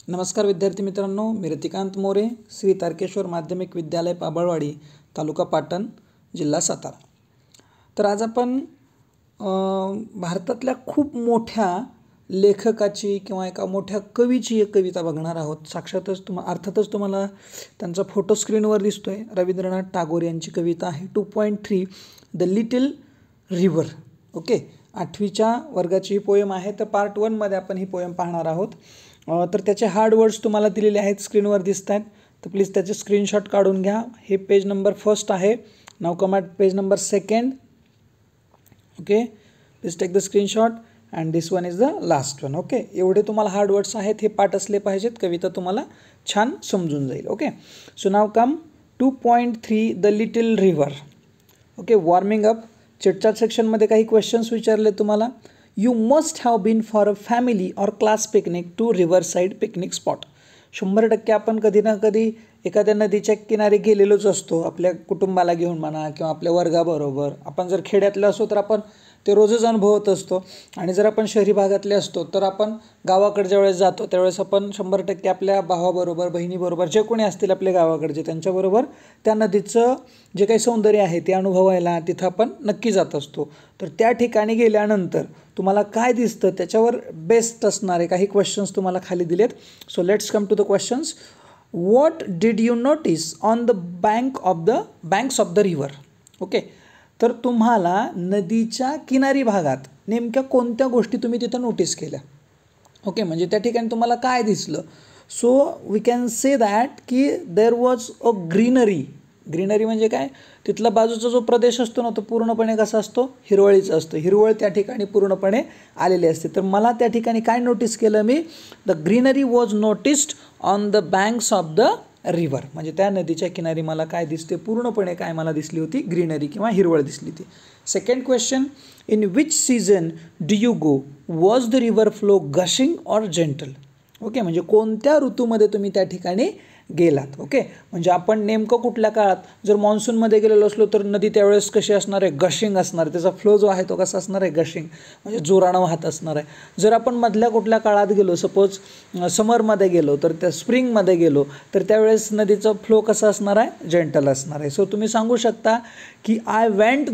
नमस्कार विद्यार्थी मित्रांनो, मी रतिकांत मोरे, श्री तारकेश्वर माध्यमिक विद्यालय पाबळवाडी, तालुका पाटण, जिल्हा सातारा। तर आज आपण भारतातल्या खूप मोठ्या लेखकाची किंवा एका मोठ्या कवीची एक कविता बघणार आहोत। साक्षातच अर्थातच तुम्हाला त्यांचा फोटो स्क्रीनवर दिसतोय। रवींद्रनाथ टागोर यांची कविता आहे 2.3 द लिटिल रिव्हर। ओके, 8वीच्या वर्गाची ही पोएम आहे। तर पार्ट 1 मध्ये आपण ही पोएम पाहणार आहोत। तर त्याचे हार्ड वर्ड्स तुम्हाला दिलेले आहेत, स्क्रीनवर दिसत आहेत। तर प्लीज त्याचे स्क्रीनशॉट काढून घ्या। हे पेज नंबर 1 आहे। Now come at page number 2। Okay, please take the screenshot and this one is the last one. Okay, एवढे तुम्हाला हार्ड वर्ड्स आहेत, हे पाठ असले पाहिजेत, कविता तुम्हाला छान समजून जाईल। Okay, so now come 2.3 the little river. Okay, warming up. Chitchat सेक्शनमध्ये काही क्वेश्चन्स विचारले तुम्हाला। You must have been for a family or class picnic to riverside picnic spot. 100% आपण कधी ना कधी एखाद्या नदीच्या किनारी गेलेलोच असतो, आपल्या कुटुंबाला घेऊन म्हणा किंवा आपल्या वर्गाबरोबर। आपण जर खेड्यातले असतो तर आपण ते रोजच अनुभवत असतो, आणि जर आपण शहरी भागातले असतो तर आपण गावाकडे ज्यावेळेस जातो त्यावेळेस आपण 100% आपल्या भावाबरोबर, बहिणीबरोबर, जे कोणी असतील आपल्या गावाकडचे त्यांच्याबरोबर त्या नदीचं जे काही सौंदर्य आहे ते अनुभवायला तिथं आपण नक्की जात असतो। तर त्या ठिकाणी गेल्यानंतर तुम्हाला काय दिसतं त्याच्यावर बेस्ट असणारे काही क्वेश्चन्स तुम्हाला खाली दिलेत। So let's come to the questions. What did you notice on the banks of the river. Okay, तर तुम्हाला नदीच्या किनारी भागात नेमक्या कोणत्या गोष्टी तुम्ही तिथं नोटीस केल्या। ओके, म्हणजे त्या ठिकाणी तुम्हाला काय दिसलं। So we can say that की there was a greenery. Greenery म्हणजे काय, तिथला बाजूचा जो प्रदेश असतो ना तो पूर्णपणे कसा असतो, हिरवळीचा असतो। हिरवळ त्या ठिकाणी पूर्णपणे आलेली असते। तर मला त्या ठिकाणी काय नोटीस केलं मी, the greenery was noticed on the banks of the river. म्हणजे त्या नदीच्या किनारी मला काय दिसते, पूर्णपणे काय मला दिसली होती, ग्रीनरी किंवा हिरवळ दिसली होती। Second question, in which season do you go, was the river flow gushing or gentle. Okay, म्हणजे कोणत्या ऋतूमध्ये तुम्ही त्या ठिकाणी गेलात। ओके, म्हणजे आपण नेमकं कुठल्या काळात, जर मान्सूनमध्ये गेलेलो असलो तर नदी त्यावेळेस कशी असणार आहे, गशिंग असणार आहे। त्याचा फ्लो जो आहे तो कसा असणार आहे, गशिंग, म्हणजे जोरानं वाहत असणार आहे। जर आपण मधल्या कुठल्या काळात गेलो, सपोज समरमध्ये गेलो, तर त्या स्प्रिंगमध्ये गेलो तर त्यावेळेस नदीचा फ्लो कसा असणार आहे, जेंटल असणार आहे। सो तुम्ही सांगू शकता की I went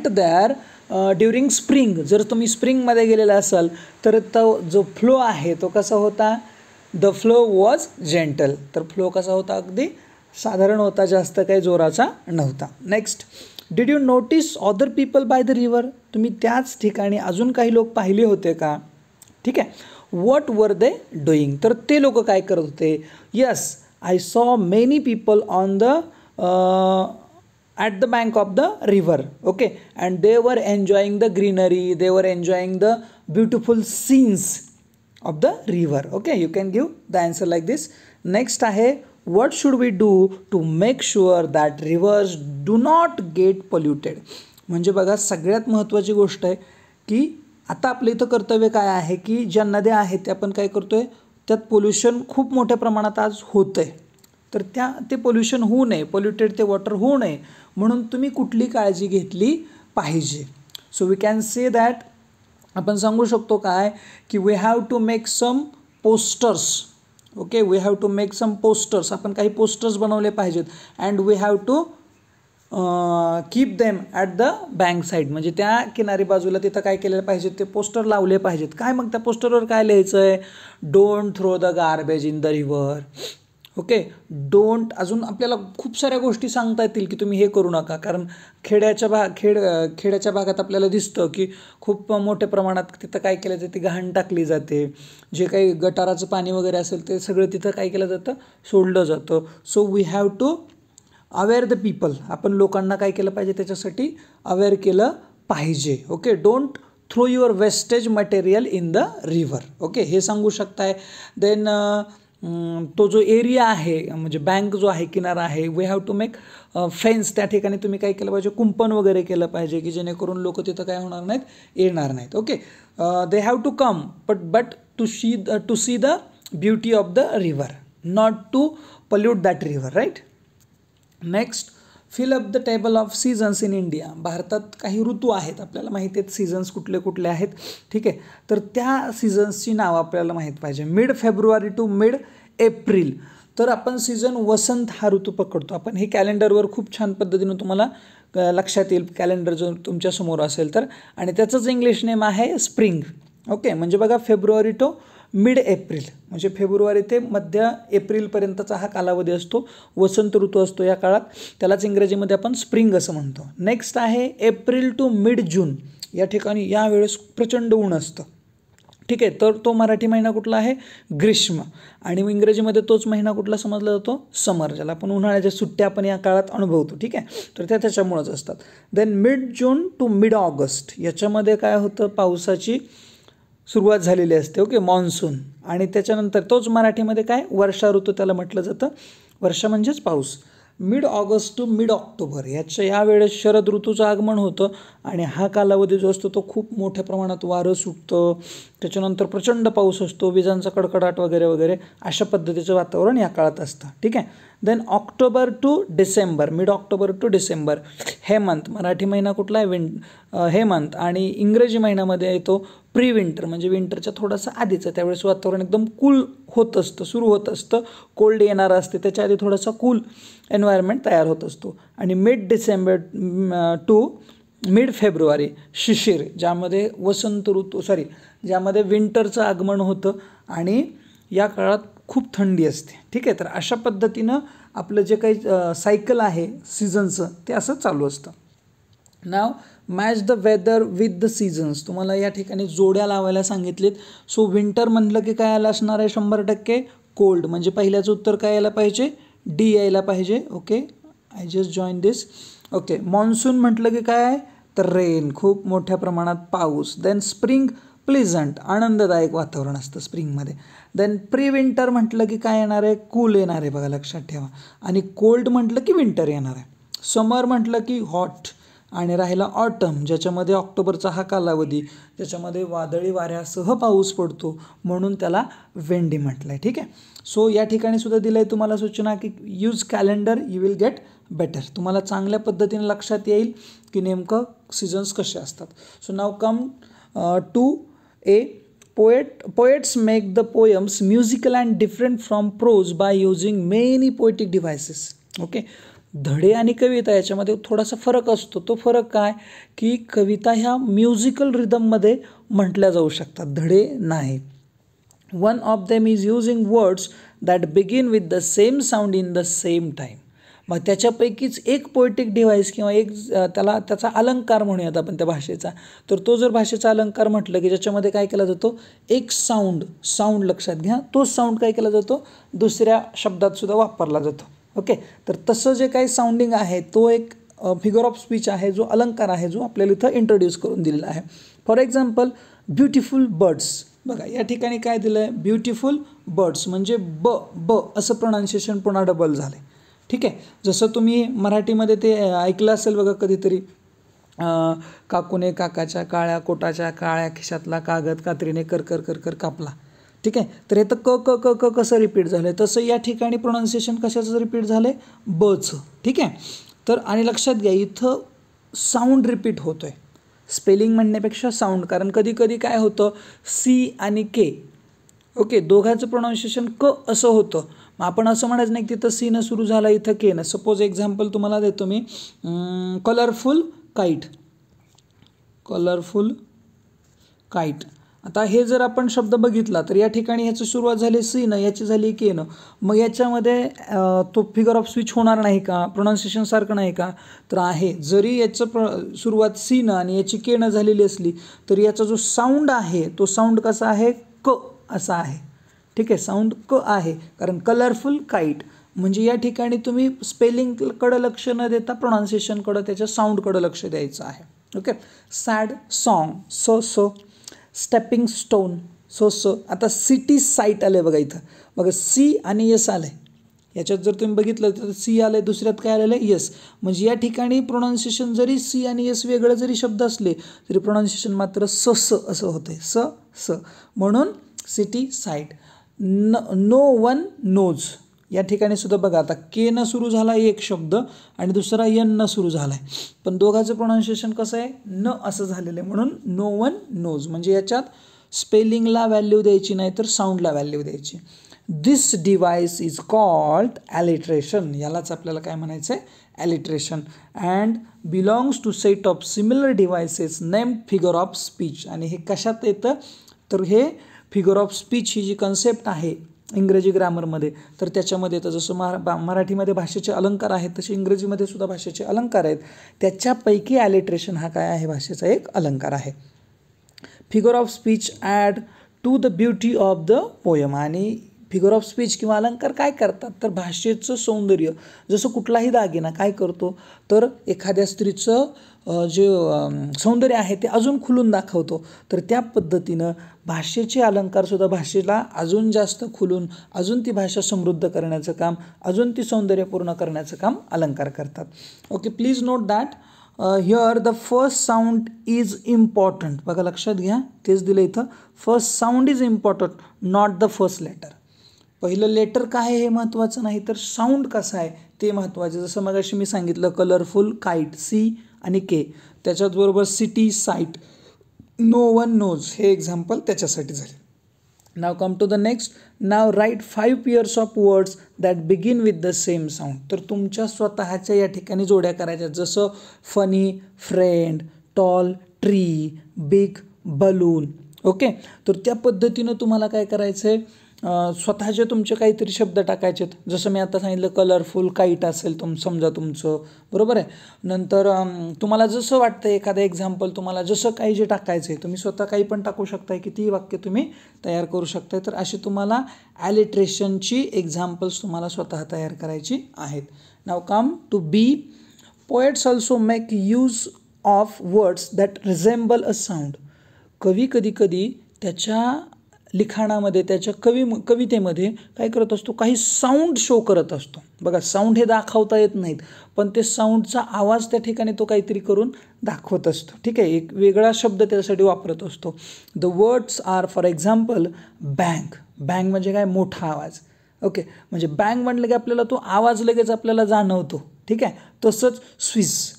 there during spring. जर तुम्ही स्प्रिंगमध्ये गेलेला असाल तर तो जो फ्लो आहे तो कसा होता, द फ्लो वॉज जेंटल। तर फ्लो कसा होता, अगदी साधारण होता, जास्त काही जोराचा नव्हता। Next, did you notice other people by the river. तुम्ही त्याच ठिकाणी अजून काही लोक पाहिले होते का। ठीक आहे, व्हॉट वर दे डुईंग, तर ते लोक काय करत होते। Yes, I saw many people on the at the bank of the river. Okay, and they were enjoying the greenery, they were enjoying the beautiful scenes of the river. Okay, you can give the answer like this. Next आहे, what should we do to make sure that rivers do not get polluted. म्हणजे बघा, सगळ्यात महत्त्वाची गोष्ट आहे की आता आपल्या इथं कर्तव्य काय आहे की ज्या नद्या आहेत त्या आपण काय करतोय, त्यात पोल्युशन खूप मोठ्या प्रमाणात आज होतंय। तर ते पोल्युशन होऊ नये, पोल्युटेड ते वॉटर होऊ नये म्हणून तुम्ही कुठली काळजी घेतली पाहिजे। So we can say that, आपण सांगू शकतो काय की we have to make some posters. Okay, we have to make some posters, आपण काही पोस्टर्स बनवले पाहिजेत। And we have to keep them at the bank side, म्हणजे त्या किनारी बाजूला तिथं काय केलेलं पाहिजे, ते पोस्टर लावले पाहिजेत। काय मग त्या पोस्टरवर काय लिहायचं आहे, don't throw the garbage in the river. Okay, don't, अजून आपल्याला खूप साऱ्या गोष्टी सांगता येतील की तुम्ही हे करू नका, कारण खेड्याच्या भागात आपल्याला दिसतं की खूप मोठ्या प्रमाणात तिथं काय केलं जाते, घाण टाकली जाते। जे काही गटाराचं पाणी वगैरे असेल ते सगळं तिथं काय केलं जातं, सोडलं जातं। So we have to aware the people, आपण लोकांना काय केलं पाहिजे, त्याच्यासाठी अवेअर केलं पाहिजे। Okay, don't throw your wastage material in the river. Okay, हे सांगू शकताय। देन तो जो एरिया आहे, म्हणजे बँक जो आहे, किनारा आहे, we have to make fence, त्या ठिकाणी तुम्ही काय केलं पाहिजे, कुंपण वगैरे केलं पाहिजे की जेणेकरून लोक तिथं काय होणार नाहीत, येणार नाहीत। Okay, they have to come but to see the beauty of the river, not to pollute that river, right? Next, fill up the table of seasons in India. भारतात काही ऋतू आहेत, आपल्याला माहिती आहेत सीझन्स कुठले कुठले आहेत. ठीक आहे, तर त्या सीझन्सची नावं आपल्याला माहीत पाहिजे. Mid February to mid April. तर आपण सीझन वसंत हा ऋतू पकडतो आपण. हे कॅलेंडरवर खूप छान पद्धतीनं तुम्हाला लक्षात येईल, कॅलेंडर जर तुमच्यासमोर असेल तर. आणि त्याचंच इंग्लिश नेम आहे स्प्रिंग. ओके, म्हणजे बघा फेब्रुवारी टू मिड एप्रिल, म्हणजे फेब्रुवारी ते मध्य एप्रिलपर्यंतचा हा कालावधी असतो, वसंत ऋतू असतो या काळात. त्यालाच इंग्रजीमध्ये आपण स्प्रिंग असं म्हणतो. नेक्स्ट आहे एप्रिल टू मिड जून. या ठिकाणी यावेळेस प्रचंड ऊन असतं. ठीक आहे, तर तो मराठी महिना कुठला आहे? ग्रीष्म. आणि इंग्रजीमध्ये तोच महिना कुठला समजला जातो? समर, ज्याला आपण उन्हाळ्याच्या सुट्ट्या आपण या काळात अनुभवतो. ठीक आहे, तर त्या त्याच्यामुळंच असतात. Then mid June to mid August, याच्यामध्ये काय होतं? पावसाची सुरुवात झालेली असते. Okay, monsoon. आणि त्याच्यानंतर तोच मराठीमध्ये काय? वर्षा ऋतू त्याला म्हटलं जातं. वर्षा म्हणजेच पाऊस. Mid August to mid October, यावेळेस शरद ऋतूचं आगमन होतं. आणि हा कालावधी जो असतो तो खूप मोठ्या प्रमाणात वारं सुटतं, त्याच्यानंतर प्रचंड पाऊस असतो, विजांचा कडकडाट वगैरे वगैरे अशा पद्धतीचं वातावरण या काळात असतं. ठीक आहे. Then October to December, mid October to December, हेमंत. मराठी महिना कुठला आहे? हेमंत. आणि इंग्रजी महिन्यामध्ये येतो प्री विंटर, म्हणजे विंटरच्या थोडंसं आधीचं. त्यावेळेस वातावरण एकदम कूल होत असतं, सुरू होत असतं. कोल्ड येणार असते, त्याच्या आधी थोडासा कूल एन्व्हायरमेंट तयार होत असतो. आणि mid December to mid February, शिशिर, ज्यामध्ये ज्यामध्ये विंटरचं आगमन होतं आणि या काळात खूप थंडी असते. ठीक आहे, तर अशा पद्धतीनं आपलं जे काही सायकल आहे सीझनचं ते असं चालू असतं. Now match the weather with the seasons. तुम्हाला या ठिकाणी जोड्या लावायला सांगितलेत. सो विंटर म्हटलं की काय आलं असणार आहे? 100% कोल्ड, म्हणजे पहिल्याचं उत्तर काय यायला पाहिजे? डी यायला पाहिजे. Okay, I just join this. Okay, monsoon म्हटलं की काय? तर रेन, खूप मोठ्या प्रमाणात पाऊस. देन स्प्रिंग, प्लीझंट, आनंददायक वातावरण असतं स्प्रिंगमध्ये. देन प्री विंटर म्हटलं की काय येणार आहे? कूल येणार आहे, बघा लक्षात ठेवा. आणि कोल्ड म्हटलं की विंटर येणार आहे. समर म्हटलं की हॉट. आणि राहिला ऑटम, ज्याच्यामध्ये ऑक्टोबरचा हा कालावधी, ज्याच्यामध्ये वादळी वाऱ्यासह पाऊस पडतो, म्हणून त्याला वेंडी म्हटलं आहे. ठीक आहे, सो या ठिकाणी सुद्धा दिलं आहे तुम्हाला सूचना की use calendar, you will get better. तुम्हाला चांगल्या पद्धतीने लक्षात येईल की नेमकं सीझन्स कसे असतात. So now come to a poets make the poems musical and different from prose by using many poetic devices. Okay, धडे आणि कविता याच्यामध्ये थोडासा फरक असतो. तो फरक काय? की कविता ह्या म्युझिकल रिदममध्ये म्हटल्या जाऊ शकतात, धडे नाही. One of them is using words that begin with the same sound in the same time. मग त्याच्यापैकीच एक पोएटिक डिव्हाइस किंवा एक त्याचा अलंकार म्हणूयात आपण त्या भाषेचा. तर तो जर भाषेचा अलंकार म्हटलं की ज्याच्यामध्ये काय केला जातो? एक साऊंड लक्षात घ्या, तोच साऊंड काय केला जातो? दुसऱ्या शब्दात सुद्धा वापरला जातो. ओके, तर तसं जे काही साऊंडिंग आहे तो एक फिगर ऑफ स्पीच आहे, जो अलंकार आहे, जो आपल्याला इथं इंट्रोड्यूस करून दिलेला आहे. For example beautiful birds. बघा या ठिकाणी काय दिलं आहे? ब्युटिफुल बर्ड्स, म्हणजे ब असं प्रोनाऊन्सिएशन पुन्हा डबल झालं आहे. ठीक आहे, जसं तुम्ही मराठीमध्ये ते ऐकलं असेल बघा कधीतरी, काकूने काकाच्या काळ्या कोटाच्या काळ्या खिशातला कागद कात्रीने कर कर कर कर कापला. ठीक आहे, तर हे तर क क क क कसं रिपीट झालं आहे, तसं या ठिकाणी प्रोनाऊन्सिएशन कशाचं रिपीट झालं आहे? बचं. ठीक आहे, तर आणि लक्षात घ्या इथं साऊंड रिपीट होतो आहे, स्पेलिंग म्हणण्यापेक्षा साऊंड. कारण कधी कधी काय होतं, सी आणि के, ओके, दोघांचं प्रोनाऊन्सिएशन क असं होतं. मग आपण असं म्हणायचं नाही की तिथं सीनं सुरू झालं इथं केनं. सपोज एक्झाम्पल तुम्हाला देतो मी, कलरफुल काईट. आता हे जर आपण शब्द बघितला तर या ठिकाणी ह्याची सुरुवात झाली सीनं, याची झाली केनं. मग याच्यामध्ये तो फिगर ऑफ स्पीच होणार नाही का? प्रोनाऊन्सिएशन सारखं नाही का? तर आहे. जरी याचं सुरुवात सीनं आणि याची केनं झालेली असली तरी याचा जो साऊंड आहे तो साऊंड कसा आहे? क असा आहे. ठीक आहे, साऊंड क आहे, कारण कलरफुल काईट. म्हणजे या ठिकाणी तुम्ही स्पेलिंगकडं लक्ष न देता प्रोनाऊन्सिएशनकडं, त्याच्या साऊंडकडं लक्ष द्यायचं आहे. Okay, sad song, so stepping stone, so. आता सिटी साईट आलं आहे बघा इथं. बघा सी आणि यस आलं आहे. याच्यात जर तुम्ही बघितलं तर सी आलं आहे, दुसऱ्यात काय आलेलं आहे? यस. म्हणजे या ठिकाणी प्रोनाऊन्सिएशन जरी सी आणि यस वेगळं जरी शब्द असले तरी प्रोनाऊन्सिएशन मात्र स असं होतं आहे, स. म्हणून city site. No one knows, या ठिकाणी सुद्धा बघा आता के न सुरू झाला एक शब्द आणि दुसरा यन न सुरू झाला आहे, पण दोघांचं प्रोनाऊन्सिएशन कसं आहे, न असं झालेलं आहे, म्हणून नो वन नोज. म्हणजे याच्यात स्पेलिंगला व्हॅल्यू द्यायची नाही तर साऊंडला व्हॅल्यू द्यायची. This device is called alliteration. यालाच आपल्याला काय म्हणायचं आहे, alliteration. And belongs to set of similar devices named figure of speech. आणि हे कशात येतं, तर हे फिगर ऑफ स्पीच ही जी कन्सेप्ट आहे इंग्रजी ग्रामरमध्ये, तर त्याच्यामध्ये येतं. जसं मराठीमध्ये भाषेचे अलंकार आहेत तसे इंग्रजीमध्ये सुद्धा भाषेचे अलंकार आहेत. त्याच्यापैकी ॲलिट्रेशन हा काय आहे, भाषेचा एक अलंकार आहे. Figure of speech add to the beauty of the poem. आणि फिगर ऑफ स्पीच किंवा अलंकार काय करतात, तर भाषेचं सौंदर्य, जसं कुठलाही दागिना काय करतो, तर एखाद्या स्त्रीचं जे सौंदर्य आहे ते अजून खुलून दाखवतो. तर त्या पद्धतीनं भाषेचे अलंकारसुद्धा भाषेला अजून जास्त खुलून अजून ती भाषा समृद्ध करण्याचं काम, अजून ती सौंदर्यपूर्ण करण्याचं काम अलंकार करतात. Okay, please note that here the first sound is important. बघा लक्षात घ्या, तेच दिलं इथं, first sound is important, not the first letter. पहिलं लेटर काय आहे हे महत्त्वाचं नाही, तर साऊंड कसा आहे ते महत्त्वाचं. जसं मगाशी मी सांगितलं कलरफुल काईट, सी आणि के, त्याच्याचबरोबर city site, no one knows, हे एक्झाम्पल त्याच्यासाठी झाले. Now come to the next. Now write 5 pairs of words that begin with the same sound. तर तुमच्या स्वतःच्या या ठिकाणी जोड्या करायच्या, जसं funny, friend, tall, tree, big, balloon. Okay, तर त्या पद्धतीनं तुम्हाला काय करायचं आहे, स्वतःचे तुमचे काहीतरी शब्द टाकायचे. जसं मी आता सांगितलं कलरफुल काईट असेल समजा तुमचं, बरोबर आहे. नंतर तुम्हाला जसं वाटतं एखादं एक्झाम्पल, तुम्हाला जसं काही जे टाकायचं आहे तुम्ही स्वतः काही पण टाकू शकताय, कितीही वाक्य तुम्ही तयार करू शकताय. तर अशी तुम्हाला ॲलिट्रेशनची एक्झाम्पल्स तुम्हाला स्वतः तयार करायची आहेत. Now come to B. Poets also make use of words that resemble a sound. कवी कधी त्याच्या लिखाणामध्ये, त्याच्या कवितेमध्ये काय करत असतो, काही साऊंड शो करत असतो. बघा, साऊंड हे दाखवता येत नाहीत, पण ते साऊंडचा आवाज त्या ठिकाणी तो काहीतरी करून दाखवत असतो. ठीक आहे, एक वेगळा शब्द त्यासाठी वापरत असतो. The words are for example bang. Bang म्हणजे काय, मोठा आवाज. ओके, म्हणजे बँग म्हटलं की आपल्याला तो आवाज लगेच आपल्याला जाणवतो. ठीक आहे, तसंच स्विस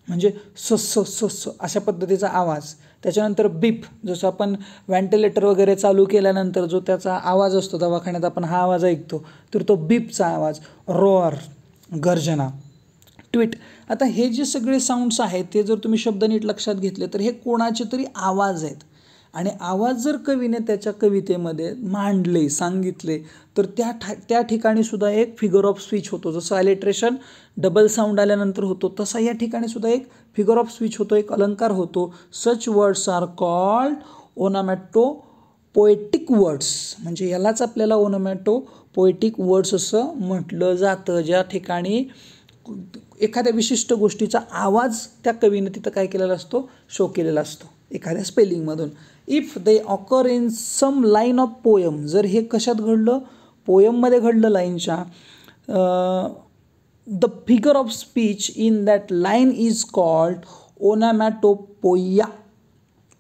म्हणजे स अशा पद्धतीचा आवाज. त्याच्यानंतर बीप, जसं आपण व्हेंटिलेटर वगैरे चालू केल्यानंतर जो त्याचा आवाज असतो दवाखान्यात आपण हा आवाज ऐकतो, तर तो बीपचा आवाज. रोअर, गर्जना. ट्विट. आता हे जे सगळे साऊंड्स आहेत ते जर तुम्ही शब्द नीट लक्षात घेतले तर हे कोणाचे तरी आवाज आहेत. आणि आवाज जर कवीने त्याच्या कवितेमध्ये मांडले, सांगितले, तर त्या ठिकाणी सुद्धा एक फिगर ऑफ स्पीच होतो. जसं ॲलिट्रेशन डबल साऊंड आल्यानंतर होतो, तसा या ठिकाणी सुद्धा एक फिगर ऑफ स्पीच होतो, एक अलंकार होतो. Such words are called onomatopoetic words. म्हणजे यालाच आपल्याला ओनोमॅटो पोएटिक वर्ड्स असं म्हटलं जातं, ज्या ठिकाणी एखाद्या विशिष्ट गोष्टीचा आवाज त्या कवीने तिथं काय केलेला असतो, शो केलेला असतो एखाद्या स्पेलिंगमधून. If they occur in some line of poem. जर हे कशात घडलं, पोयममध्ये घडलं लाईनच्या, the figure of speech in that line is called onomatopoeia.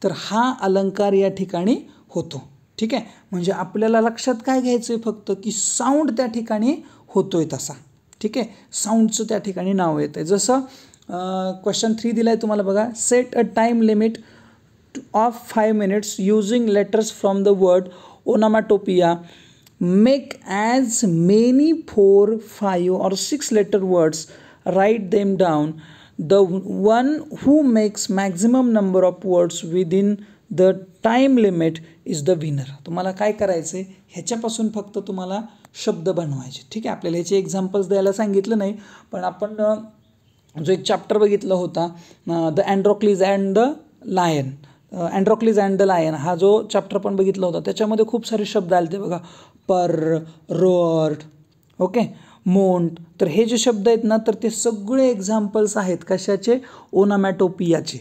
तर हा अलंकार या ठिकाणी होतो. ठीक आहे, म्हणजे आपल्याला लक्षात काय घ्यायचं आहे फक्त, की साऊंड त्या ठिकाणी होतोय तसा. ठीक आहे, साऊंडचं त्या ठिकाणी नाव येतं आहे. जसं क्वेश्चन 3 दिला आहे तुम्हाला बघा. Set a time limit of 5 minutes using letters from the word onomatopoeia. Make as many 4, 5 or 6 letter words. Write them down. The one who makes maximum number of words within the time limit is the winner. तुम्हाला काय करायचं आहे, ह्याच्यापासून फक्त तुम्हाला शब्द बनवायचे. ठीक आहे, आपल्याला ह्याचे एक्झाम्पल्स द्यायला सांगितलं नाही, पण आपण जो एक चॅप्टर बघितला होता, the Androcles and the lion, Androcles and the lion, हा जो चॅप्टर पण बघितला होता त्याच्यामध्ये खूप सारे शब्द आले ते बघा. पर, रोअर्ड, ओके, मोंट. तर हे जे शब्द आहेत ना, तर ते सगळे एक्झाम्पल्स आहेत कशाचे, ओनोमॅटोपियाचे.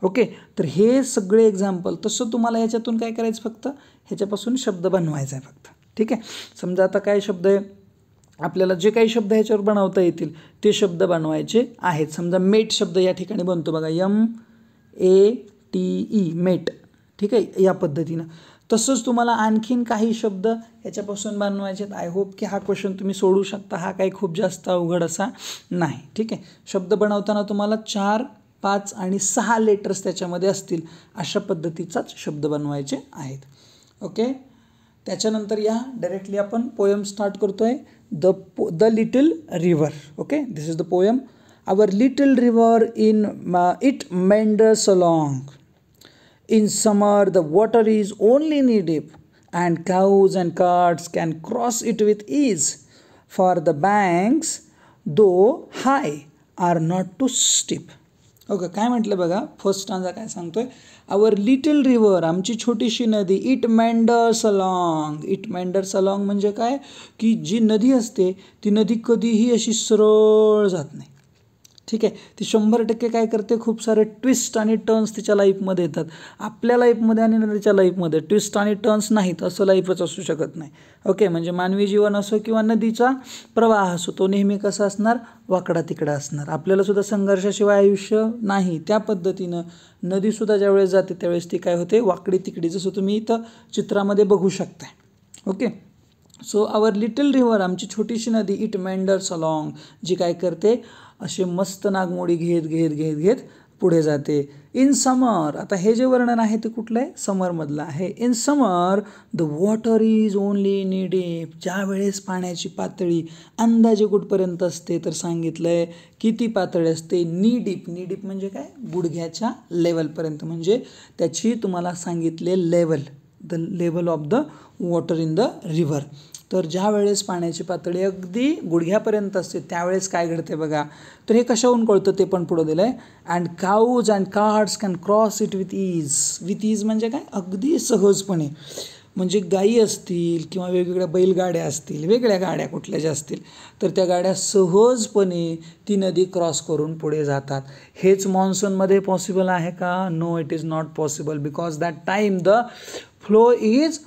ओके, तर हे सगळे एक्झाम्पल. तसं तुम्हाला याच्यातून काय करायचं, फक्त ह्याच्यापासून शब्द बनवायचा आहे फक्त. ठीक आहे, समजा आता काय शब्द आहे, आपल्याला जे काही शब्द ह्याच्यावर बनवता येतील ते शब्द बनवायचे आहेत. समजा मेट शब्द या ठिकाणी बनतो बघा, MATE, मेट. ठीक आहे, या पद्धतीनं. तसंच तुम्हाला आणखीन काही शब्द ह्याच्यापासून बनवायचे आहेत. आय होप की हा क्वेश्चन तुम्ही सोडू शकता. हा काही खूप जास्त अवघड असा नाही. ठीक आहे. शब्द बनवताना तुम्हाला 4, 5 आणि 6 लेटर्स त्याच्यामध्ये असतील अशा पद्धतीचाच शब्द बनवायचे आहेत. ओके. त्याच्यानंतर या डायरेक्टली आपण पोयम स्टार्ट करतोय. The little river. Okay, this is the poem. Our little river it meanders along. In summer, the water is only knee deep, and cows and carts can cross it with ease. For the banks, though high, are not too steep. Okay, काय म्हटलं बघा, first stanza काय सांगतोय, आवर little river, आमची छोटीशी नदी, it meanders along. It meanders along म्हणजे काय, की जी नदी असते ती नदी कधीही अशी सरळ जात नाही. ठीक आहे. ती 100% काय करते, खूप सारे ट्विस्ट आणि टर्न्स तिच्या लाईफमध्ये येतात. आपल्या लाईफमध्ये आणि नदीच्या लाईफमध्ये ट्विस्ट आणि टर्न्स नाहीत असं लाईफच असू शकत नाही. ओके, म्हणजे मानवी जीवन असो किंवा नदीचा प्रवाह असो, तो नेहमी कसा असणार, वाकडा तिकडा असणार. आपल्याला सुद्धा संघर्षाशिवाय आयुष्य नाही. त्या पद्धतीनं नदीसुद्धा ज्यावेळेस जाते त्यावेळेस ती काय होते, वाकडी तिकडी, जसं तुम्ही इथं चित्रामध्ये बघू शकताय. Okay. So our little river, आमची छोटीशी नदी, इट मेंडर्स अलॉंग, जी काय करते, असे मस्त नागमोडी घेत घेत घेत घेत पुढे जाते. इन समर, आता हे जे वर्णन आहे ते कुठलं आहे, समरमधलं आहे. In summer the water is only नी डीप. ज्या वेळेस पाण्याची पातळी अंदाजे कुठपर्यंत असते, तर सांगितलं आहे किती पातळी असते, नी डीप. नी डीप म्हणजे काय, गुडघ्याच्या लेवलपर्यंत, म्हणजे त्याची तुम्हाला सांगितले level, the level of the water in the river. तर ज्या वेळेस पाण्याची पातळी अगदी गुडघ्यापर्यंत असते त्यावेळेस काय घडते बघा. तर हे कशाहून कळतं ते पण पुढं दिलं आहे. And cows and carts can cross it with ease. With ease म्हणजे काय, अगदी सहजपणे. म्हणजे गायी असतील किंवा वेगवेगळ्या बैलगाड्या असतील, वेगळ्या गाड्या कुठल्या ज्या असतील, तर त्या गाड्या सहजपणे ती नदी क्रॉस करून पुढे जातात. हेच मान्सूनमध्ये पॉसिबल आहे का? No, it is not possible, because that time the flow is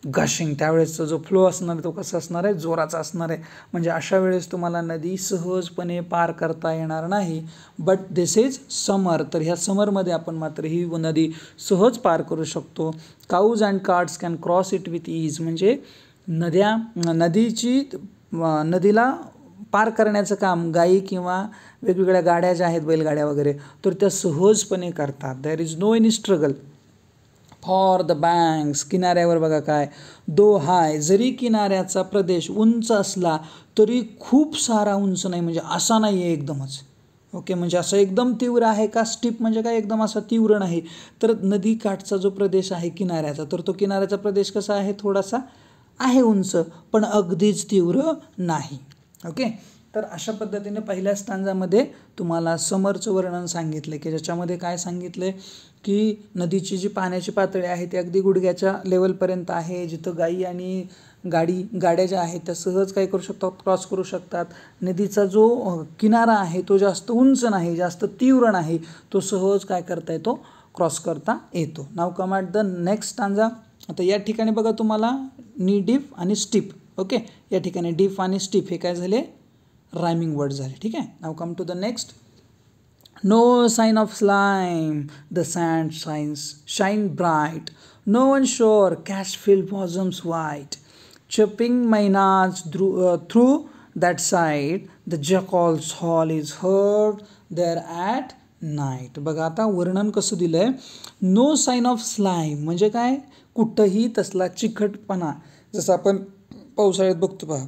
gushing. त्यावेळेसचा जो फ्लो असणार आहे तो कसा असणार आहे, जोराचा असणार आहे. म्हणजे अशा वेळेस तुम्हाला नदी सहजपणे पार करता येणार नाही. बट दिस इज समर. तर ह्या समरमध्ये आपण मात्र ही नदी सहज पार करू शकतो. Cows and carts can cross it with ease, म्हणजे नदीला पार करण्याचं काम गायी किंवा वेगवेगळ्या गाड्या ज्या आहेत, बैलगाड्या वगैरे, तर त्या सहजपणे करतात. There is no any struggle. For the banks, किनाऱ्यावर बघा काय, दो हाय, जरी किनाऱ्याचा प्रदेश उंच असला तरी खूप सारा उंच नाही, म्हणजे असा नाही आहे एकदमच. ओके, म्हणजे असं एकदम तीव्र आहे का, स्टीप म्हणजे काय एकदम असा तीव्र नाही. तर नदी काठचा जो प्रदेश आहे किनाऱ्याचा, तर तो किनाऱ्याचा प्रदेश कसा आहे, थोडासा आहे उंच, पण अगदीच तीव्र नाही. ओके. तर अशा पद्धतीने पहिल्या स्टांजामध्ये तुम्हाला समरचं वर्णन सांगितलं, की ज्याच्यामध्ये काय सांगितलं की नदीची जी पाण्याची पातळी आहे ती अगदी गुडघ्याच्या लेवलपर्यंत आहे, जिथं गायी आणि गाड्या ज्या आहेत त्या सहज काय करू शकतात, क्रॉस करू शकतात. नदीचा जो किनारा आहे तो जास्त उंच नाही, जास्त तीव्र नाही, तो सहज काय करता येतो, क्रॉस करता येतो. Now come at the next stanza. आता या ठिकाणी बघा तुम्हाला नी डीप आणि स्टीप. ओके, या ठिकाणी डीप आणि स्टीप हे काय झाले, रायमिंग वर्ड झाले. ठीक आहे. Now come to the next. No sign of slime, the sand shine bright. No one shore, cash-filled bosoms white. Chirping mynas through that side, the jackal's hall is heard there at night. बघा आता वर्णन कसं दिलं आहे. No sign of slime म्हणजे काय, कुठंही तसला चिकटपणा, जसं आपण पावसाळ्यात बघतो पहा,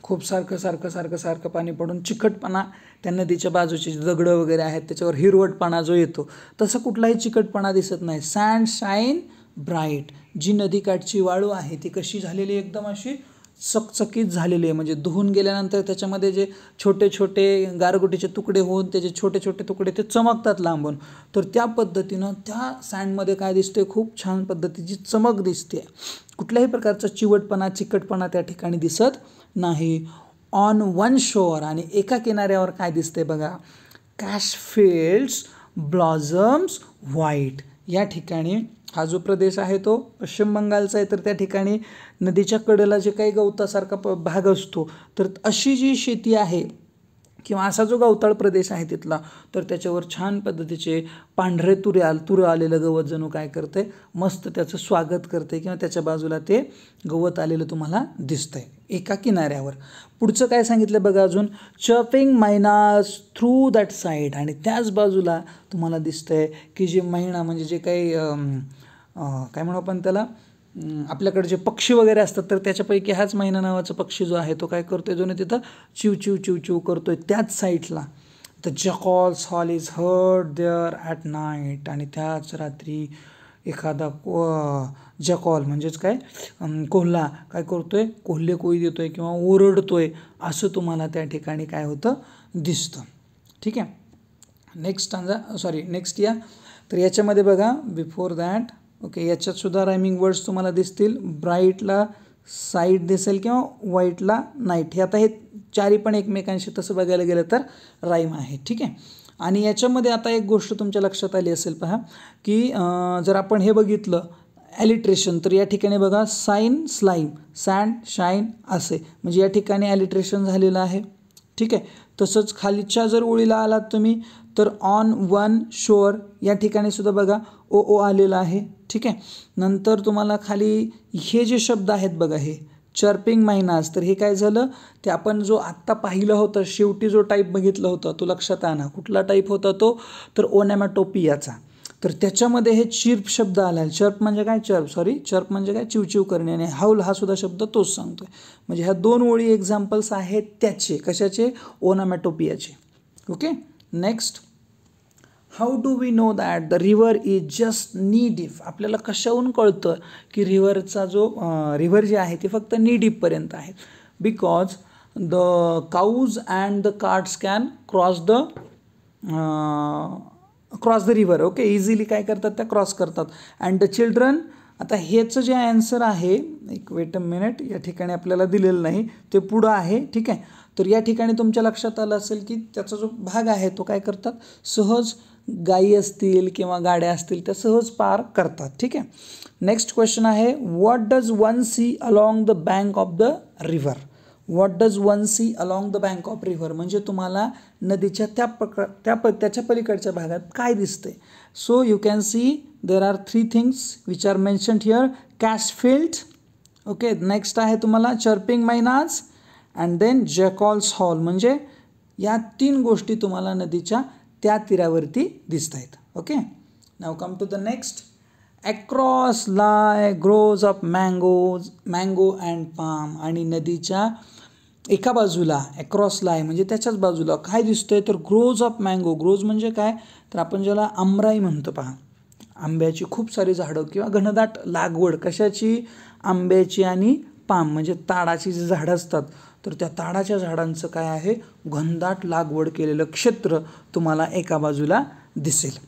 खूप सारखं पाणी पडून चिकटपणा, त्या नदीच्या बाजूचे दगडं वगैरे आहेत त्याच्यावर हिरवटपणा जो येतो, तसं कुठलाही चिकटपणा दिसत नाही. सँड शाईन ब्राईट, जी नदीकाठची वाळू आहे ती कशी झालेली, एकदम अशी चकचकीत झालेली आहे. म्हणजे धुवून गेल्यानंतर त्याच्यामध्ये जे छोटे छोटे गारगोटीचे तुकडे होऊन त्याचे छोटे छोटे तुकडे ते चमकतात लांबून, तर त्या पद्धतीनं त्या सँडमध्ये काय दिसते, खूप छान पद्धतीची चमक दिसते. कुठल्याही प्रकारचा चिवटपणा, चिकटपणा त्या ठिकाणी दिसत नाही. ऑन वन शोअर, आणि एका किनाऱ्यावर काय दिसते बघा, कॅश फील्ड्स ब्लॉझम्स व्हाईट. या ठिकाणी हा जो प्रदेश आहे तो पश्चिम बंगालचा आहे, तर त्या ठिकाणी नदीच्या कडेला जे काही गवतासारखा भाग असतो, तर अशी जी शेती आहे किंवा असा जो गवताळ प्रदेश आहे तिथला, तर त्याच्यावर छान पद्धतीचे पांढरे तुरं आलेलं गवत जणू काय करते, मस्त त्याचं स्वागत करते किंवा त्याच्या बाजूला ते गवत आलेलं तुम्हाला दिसतंय एका किनाऱ्यावर. पुढचं काय सांगितलं बघा अजून, चर्पिंग मैनाज थ्रू दॅट साईड. आणि त्याच बाजूला तुम्हाला दिसतंय की जे मैना म्हणजे जे काही काय म्हणू आपण त्याला, आपल्याकडे जे पक्षी वगैरे असतात, तर त्याच्यापैकी हाच मैना नावाचा पक्षी जो आहे तो काय करतोय, जो तिथं चिव चिव चिव चिव करतोय त्याच साईडला. The jackals howl is heard there at night. आणि त्याच रात्री एखादा जॅकॉल म्हणजेच काय कोल्हा काय करतोय, कोल्हे कोळी देतोय किंवा ओरडतोय असं तुम्हाला त्या ठिकाणी काय होतं दिसतं. ठीक आहे. नेक्स्ट या. तर याच्यामध्ये बघा बिफोर दॅट ओके, याच्यात सुद्धा रायमिंग वर्ड्स तुम्हाला दिसतील. ब्राईटला साईड दिसेल किंवा व्हाईटला नाईट. हे आता हे चारी पण एकमेकांशी तसं बघायला गेलं तर राईम आहे. ठीक आहे. आणि याच्यामध्ये आता एक गोष्ट तुमच्या लक्षात आली असेल पहा, की जर आपण हे बघितलं ॲलिट्रेशन, तर या ठिकाणी बघा साईन स्लाईम, सँड शाईन असे, म्हणजे या ठिकाणी ॲलिट्रेशन झालेलं आहे. ठीक आहे. तसंच खालीच्या जर ओळीला आलात तुम्ही तर ऑन वन शोअर या ठिकाणी सुद्धा बघा ओ आलेलं आहे. ठीक आहे. नंतर तुम्हाला खाली हे जे शब्द आहेत बघा, हे चर्पिंग मैनाज, तर हे काय झालं, ते आपण जो आत्ता पाहिलं होतं शेवटी जो टाईप बघितलं होतं तो लक्षात आणा. कुठला टाईप होता तो, तर ओनॅमॅटोपियाचा. तर त्याच्यामध्ये हे चिर्प शब्द आला. चर्प म्हणजे काय, चर्प म्हणजे काय, चिवचिव करणे. आणि हाऊल हा सुद्धा शब्द तोच सांगतोय. म्हणजे ह्या 2 ओळी एक्झाम्पल्स आहेत त्याचे, कशाचे, ओनॅमॅटोपियाचे. Okay. Next, how do we know that the river is just knee deep. आपल्याला कशाहून कळतं की रिव्हरचा जो रिव्हर जे आहे ते फक्त नी डीपपर्यंत आहे. Because the काऊज and the carts can cross the river. Okay. Easily काय करतात, त्या क्रॉस करतात. अँड द चिल्ड्रन, आता हेचं जे आन्सर आहे, एक वेट अ मिनिट, या ठिकाणी आपल्याला दिलेलं नाही, ते पुढं आहे. ठीक आहे. तर या ठिकाणी तुमच्या लक्षात आलं असेल की त्याचा जो भाग आहे तो काय करतात, सहज गायी असतील किंवा गाड्या असतील त्या सहज पार करतात. ठीक आहे. नेक्स्ट क्वेश्चन आहे, what does one see along the bank of the river. What does one see along the bank of river म्हणजे तुम्हाला नदीच्या त्याच्या पलीकडच्या भागात काय दिसते. So you can see there are 3 things which are mentioned here. Cash field. Okay. Next आहे तुम्हाला chirping mynas and then jackals howl. म्हणजे या 3 गोष्टी तुम्हाला नदीच्या त्या तीरावरती दिसत आहेत. Okay. Now come to the next. Across lie groves of mango and palm. आणि नदीच्या एका बाजूला अक्रॉस लाय म्हणजे त्याच्याच बाजूला काय दिसतंय, तर ग्रोज ऑफ मँगो. ग्रोज म्हणजे काय, तर आपण ज्याला आमराई म्हणतो पहा, आंब्याची खूप सारी झाडं किंवा घनदाट लागवड. कशाची, आंब्याची आणि पाम म्हणजे ताडाची जी झाडं असतात, तर त्या ताडाच्या झाडांचं काय आहे, घनदाट लागवड केलेलं क्षेत्र तुम्हाला एका बाजूला दिसेल.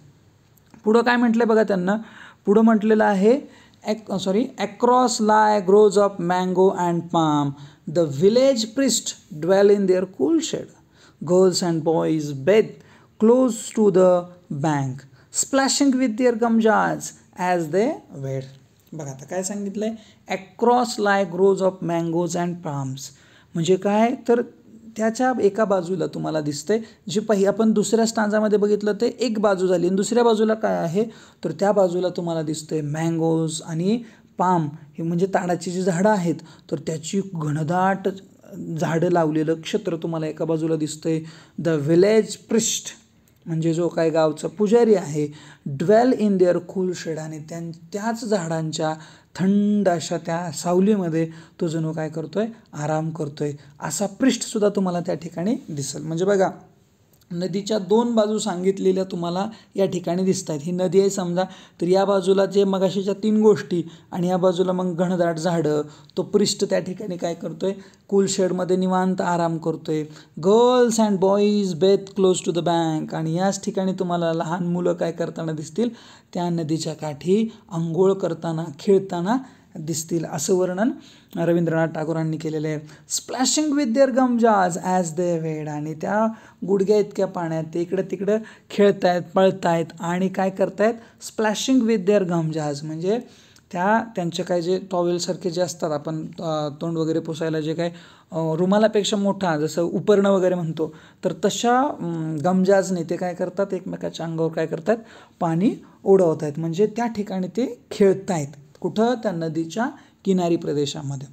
पुढं काय म्हटलं बघा त्यांना, पुढं म्हटलेलं आहे across lie groves of mango and palm. The village priest dwell in their cool shade. Girls and boys bathe close to the bank splashing with their gamchas as they wade. बघा आता काय सांगितलं आहे, across lie groves of mangoes and palms म्हणजे काय, तर त्याच्या एका बाजूला तुम्हाला दिसतंय, जे आपण दुसऱ्या स्टांजामध्ये बघितलं ते एक बाजू झाली, आणि दुसऱ्या बाजूला काय आहे, तर त्या बाजूला तुम्हाला दिसतंय मँगोज आणि पाम, हे म्हणजे ताडाची जी झाडं आहेत, तर त्याची घनदाट झाडं लावलेलं क्षेत्र तुम्हाला एका बाजूला दिसतंय. द विलेज प्रिस्ट म्हणजे जो काय गावचा पुजारी आहे, dwell in their cool shade, आणि त्याच झाडांच्या थंड अशा त्या सावलीमध्ये तो जणू काय करतोय, आराम करतोय. असा पृष्ठसुद्धा तुम्हाला त्या ठिकाणी दिसेल. म्हणजे बघा नदीच्या 2 बाजू सांगितलेल्या तुम्हाला या ठिकाणी दिसत आहेत. ही नदी आहे समजा, तर या बाजूला जे मगाशीच्या 3 गोष्टी आणि या बाजूला मग घनदाट झाडं, तो पृष्ठ त्या ठिकाणी काय करतोय, कूल शेडमध्ये निवांत आराम करतोय. Girls and boys bathe close to the bank, आणि याच ठिकाणी तुम्हाला लहान मुलं काय करताना दिसतील, त्या नदीच्या काठी अंघोळ करताना खेळताना दिसतील. असं वर्णन रवींद्रनाथ टागोरांनी केलेलं आहे. Splashing with their gamchas as they वेड, आणि त्या गुडघ्या इतक्या पाण्यात ते इकडं तिकडं खेळतायत, पळतायत आणि काय करतायत, स्प्लॅशिंग विथ देअर गमजाज म्हणजे त्यांचे काय जे टॉवेलसारखे जे असतात आपण तोंड वगैरे पुसायला जे काय रुमालापेक्षा मोठा जसं उपरणं वगैरे म्हणतो, तर तशा गमजाजने ते काय करतात, एकमेकाच्या अंगावर काय करतात, पाणी उडवत आहेत. म्हणजे त्या ठिकाणी ते खेळत आहेत. कुठं? त्या नदीच्या किनारी प्रदेशामध्ये.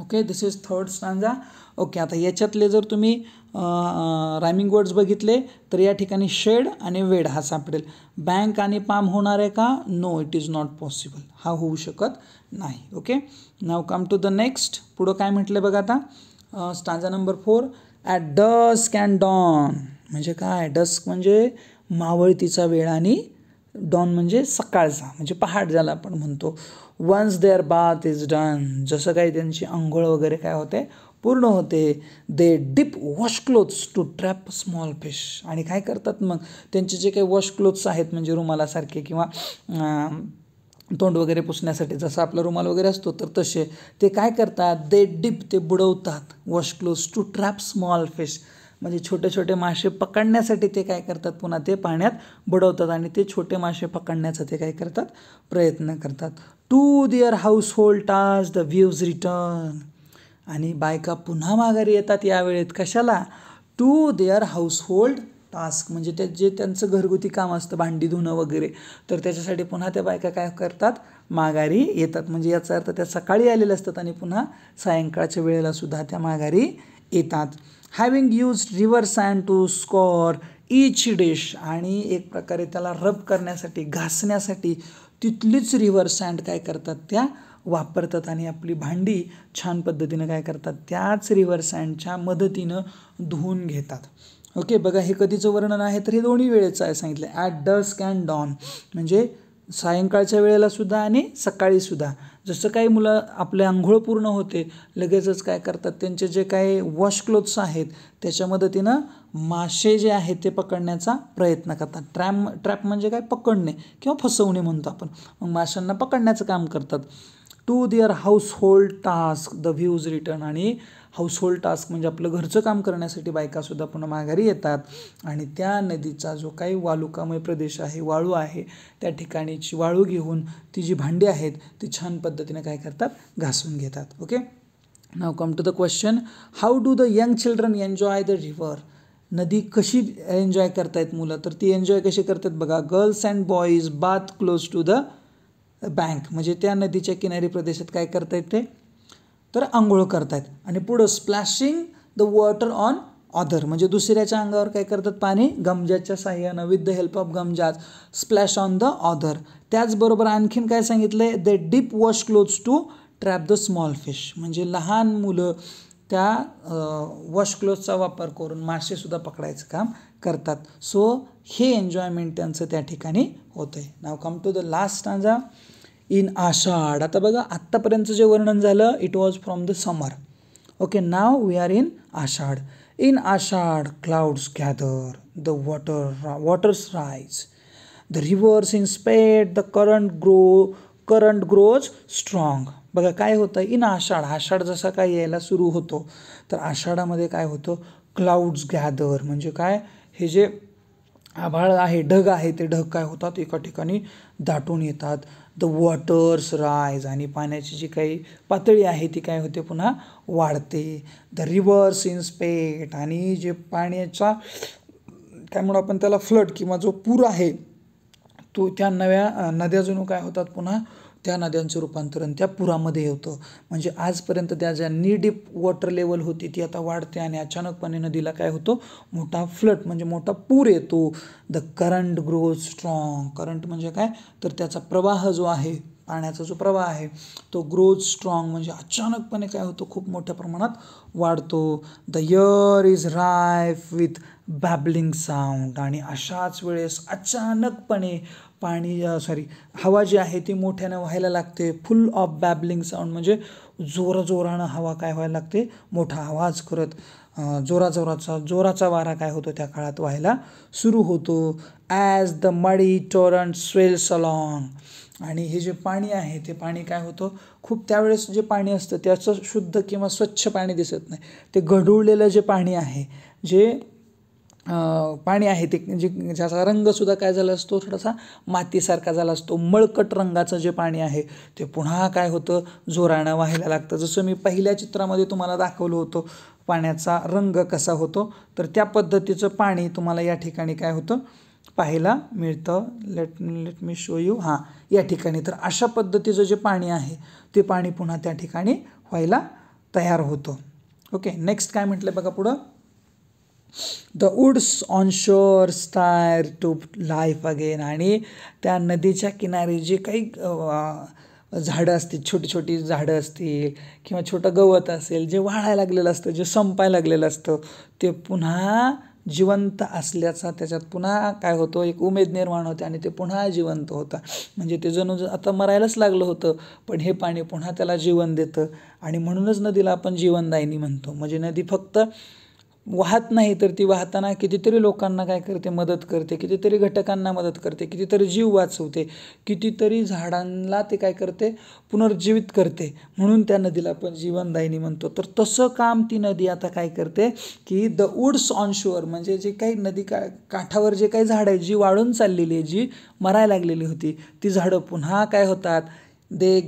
Okay, this is third stanza. Okay, आता याच्यातले जर तुम्ही रायमिंग वर्ड्स बघितले तर या ठिकाणी शेड आणि वेड हा सापडेल. बँक आणि पाम होणार आहे का? No, it is not possible. हा होऊ शकत नाही. Okay, now come to the next. पुढं काय म्हटलं बघा आता, stanza number 4. At dusk and dawn म्हणजे काय? डस्क म्हणजे मावळतीचा वेळ आणि डॉन म्हणजे सकाळचा म्हणजे पहाट ज्याला आपण म्हणतो. Once their bath is done, जसं काही त्यांची आंघोळ वगैरे काय होते, पूर्ण होते. They dip wash clothes to trap small fish, आणि काय करतात मग, त्यांचे जे काही वॉश क्लोथ्स आहेत म्हणजे रुमालासारखे किंवा तोंड वगैरे पुसण्यासाठी जसं आपला रुमाल वगैरे असतो, तर तसे ते काय करतात, दे डिप, ते बुडवतात wash clothes to trap small fish, म्हणजे छोटे छोटे मासे पकडण्यासाठी ते काय करतात, पुन्हा ते पाण्यात बुडवतात आणि ते छोटे मासे पकडण्याचा ते काय करतात, प्रयत्न करतात. To their household task the wives return, आणि बायका पुन्हा माघारी येतात यावेळेत. कशाला? To their household task, म्हणजे ते जे त्यांचं घरगुती काम असतं, भांडी धुणं वगैरे, तर त्याच्यासाठी पुन्हा त्या बायका काय करतात, माघारी येतात. म्हणजे याचा अर्थ त्या सकाळी आलेल्या असतात आणि पुन्हा सायंकाळच्या वेळेला सुद्धा त्या माघारी येतात. Having use river sand to scour each dish, आणि एक प्रकारे त्याला रब करण्यासाठी, घासण्यासाठी तिथलीच रिव्हर सँड काय करतात, त्या वापरतात आणि आपली भांडी छान पद्धतीनं काय करतात, त्याच रिव्हर सँडच्या मदतीनं धुवून घेतात. ओके, बघा हे कधीचं वर्णन आहे, तर हे दोन्ही वेळेचं आहे सांगितलं. ॲट डस्क अँड डॉन म्हणजे सायंकाळच्या वेळेला सुद्धा आणि सकाळी सुद्धा. जसं काही मुलं आपले आंघोळ पूर्ण होते लगेचच काय करतात, त्यांचे जे काही वॉश क्लोथ्स आहेत त्याच्या मदतीनं मासे जे आहेत ते पकडण्याचा प्रयत्न करतात. ट्रॅप म्हणजे काय, पकडणे किंवा फसवणे म्हणतो आपण. मग माशांना पकडण्याचं काम करतात. To their household task the wives return, आणि हाऊसहोल्ड टास्क म्हणजे आपलं घरचं काम करण्यासाठी बायकासुद्धा पुन्हा माघारी येतात आणि त्या नदीचा जो काही वालुकामय प्रदेश आहे, वाळू आहे, त्या ठिकाणीची वाळू घेऊन ती जी भांडी आहेत ती छान पद्धतीने काय करतात, घासून घेतात. Okay, now come to the question. How do the young children enjoy the river, नदी कशी एन्जॉय करतायत मुलं, तर ती एन्जॉय कशी करतात बघा. Girls and boys bath close to the bank, म्हणजे त्या नदीच्या किनारी प्रदेशात काय करतायत ते, तर आंघोळ करतायत. आणि पुढं splashing the water on other, म्हणजे दुसऱ्याच्या अंगावर काय करतात, पाणी गमजाच्या साह्यानं, with the help of gamchas, splash on the other. त्याचबरोबर आणखीन काय सांगितलं आहे, they dip wash clothes to trap the small fish, म्हणजे लहान मुलं त्या वॉश क्लोथचा वापर करून मासेसुद्धा पकडायचं काम करतात. सो हे एन्जॉयमेंट त्यांचं त्या ठिकाणी होतं आहे. Now come to the last stanza. In Ashadh, आता बघा आत्तापर्यंतचं जे वर्णन झालं it was from the summer. Okay, now we are in Ashadh. In Ashadh clouds gather, the waters rise, the rivers in spate, the current grows strong. बघा काय होतं, in आषाढ, आषाढ जसा काय यायला सुरू होतो तर आषाढामध्ये काय होतं, क्लाउड्स गॅदर म्हणजे काय, हे जे आभाळ आहे, ढग आहे, ते ढग काय होतात, एका ठिकाणी दाटून येतात. द वॉटर्स राईज, आणि पाण्याची जी काही पातळी आहे ती काय होते, पुन्हा वाढते. द रिव्हर्स इन स्पेट, आणि जे पाण्याचा काय म्हणू आपण त्याला, फ्लड किंवा जो पूर आहे तो, त्या नव्या नद्या जणू काय होतात, पुन्हा त्या नद्यांचं रूपांतरण त्या पुरामध्ये होतं. म्हणजे आजपर्यंत त्या ज्या नी डीप वॉटर लेवल होती ती आता वाढते आणि अचानकपणे नदीला काय होतो, मोठा फ्लड म्हणजे मोठा पूर येतो. The current grows strong, current म्हणजे काय, तर त्याचा प्रवाह जो आहे, पाण्याचा जो प्रवाह आहे तो ग्रोज स्ट्रॉंग म्हणजे अचानकपणे काय होतो, खूप मोठ्या प्रमाणात वाढतो. The air is rife with babbling sound, आणि अशाच वेळेस अचानकपणे हवा जी आहे ती मोठ्यानं व्हायला लागते. फुल ऑफ बॅबलिंग साऊंड म्हणजे जोरानं हवा काय व्हायला लागते, मोठा आवाज करत जोराचा वारा काय होतो त्या काळात व्हायला सुरू होतो. ॲज द मडी टोरंट स्वेल्स अलॉंग, आणि हे जे पाणी आहे ते पाणी काय होतं, खूप त्यावेळेस जे पाणी असतं त्याचं शुद्ध किंवा स्वच्छ पाणी दिसत नाही, ते गढुळलेलं जे पाणी आहे, जे पाणी आहे ते जे ज्याचा रंगसुद्धा काय झाला असतो, थोडासा मातीसारखा झाला असतो. मळकट रंगाचं जे पाणी आहे ते पुन्हा काय होतं, जोरानं व्हायला लागतं. जसं मी पहिल्या चित्रामध्ये तुम्हाला दाखवलं होतं पाण्याचा रंग कसा होतो, तर त्या पद्धतीचं पाणी तुम्हाला या ठिकाणी काय होतं पाहायला मिळतं. Let me show you. हां, या ठिकाणी तर अशा पद्धतीचं जे पाणी आहे ते पाणी पुन्हा त्या ठिकाणी व्हायला तयार होतं. ओके, नेक्स्ट काय म्हटलं बघा पुढं. The woods on shore stir to life again. आणि त्या नदीच्या किनारी जे काही झाडं असतील, छोटी छोटी झाडं असतील किंवा छोटं गवत असेल, जे वाळायला लागलेलं असतं, जे संपायला लागलेलं असतं, ते पुन्हा जिवंत असल्याचा त्याच्यात पुन्हा काय होतं, एक उमेद निर्माण होते आणि ते पुन्हा जिवंत होतं. म्हणजे ते जणू आता मरायलाच लागलं होतं, पण हे पाणी पुन्हा त्याला जीवन देतं. आणि म्हणूनच नदीला आपण जीवनदायिनी म्हणतो. म्हणजे नदी फक्त वाहत नाही, तर ती वाहताना कितीतरी लोकांना काय करते, मदत करते, कितीतरी घटकांना मदत करते, कितीतरी जीव वाचवते, कितीतरी झाडांना ते काय करते, पुनर्जीवित करते. म्हणून त्या नदीला आपण जीवनदायिनी म्हणतो. तर तसं काम ती नदी आता काय करते, की द वुड्स ऑन शोअर म्हणजे जे काही नदी काठावर जे काही झाडं आहेत, जी वाळून चाललेली आहे, जी मरायला लागलेली होती, ती झाडं पुन्हा काय होतात, दे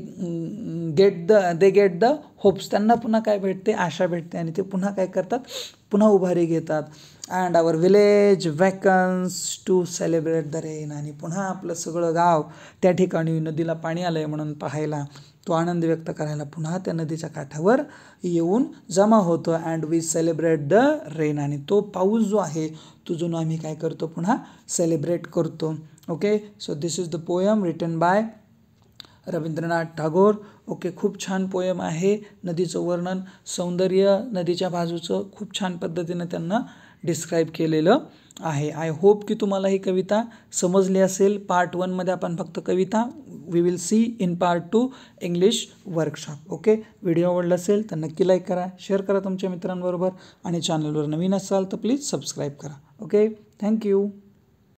गेट द होप्स. त्यांना पुन्हा काय भेटते, आशा भेटते आणि ते पुन्हा काय करतात, पुन्हा उभारी घेतात. And our village wakens to celebrate the rain. आणि पुन्हा आपलं सगळं गाव त्या ठिकाणी नदीला पाणी आलं आहे म्हणून पाहायला, तो आनंद व्यक्त करायला पुन्हा त्या नदीच्या काठावर येऊन जमा होतो. And we celebrate the rain. आणि तो पाऊस जो आहे तो जणू आम्ही काय करतो, पुन्हा सेलिब्रेट करतो. Okay, so this is the poem written by Rabindranath Tagore. Okay, खूप छान पोयम आहे. नदीचं वर्णन, सौंदर्य नदीच्या बाजूचं खूप छान पद्धतीनं त्यांना डिस्क्राईब केलेलं आहे. आय होप की तुम्हाला ही कविता समजली असेल. पार्ट 1मध्ये आपण फक्त कविता, we will see in part 2 English workshop. Okay, video आवडला असेल तर नक्की लाईक करा, शेअर करा तुमच्या मित्रांबरोबर आणि चॅनलवर नवीन असाल तर प्लीज सबस्क्राईब करा. Okay, thank you.